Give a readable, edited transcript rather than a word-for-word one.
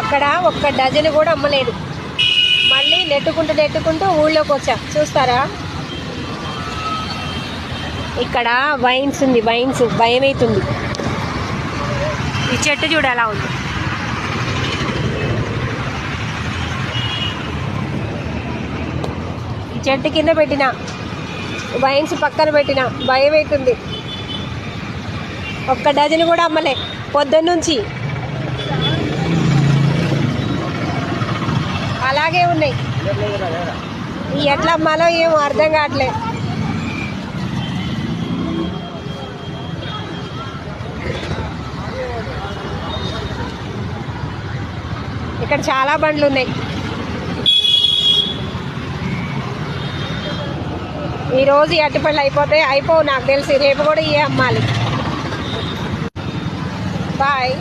అక్కడ ఒక్క డజన్ కూడా అమ్మలేదు. మళ్ళీ నెట్టుకుంటూ ఊళ్ళోకి వచ్చా. చూస్తారా, ఇక్కడ వైన్స్ ఉంది. వైన్స్ భయం అవుతుంది. ఈ చెట్టు చూడ ఎలా ఉంది. ఈ చెట్టు కింద పెట్టిన వైన్స్ పక్కన పెట్టిన భయం అవుతుంది. ఒక్క డజన్ కూడా అమ్మలే పొద్దున్నుంచి. అలాగే ఉన్నాయి. ఎట్లా అమ్మాలో ఏమో అర్థం కావట్లే. ఇక్కడ చాలా బండ్లు ఉన్నాయి. ఈరోజు ఈ అరటిపళ్ళు అయిపోవు నాకు తెలిసి. రేపు కూడా ఇవే అమ్మాలి. బాయ్.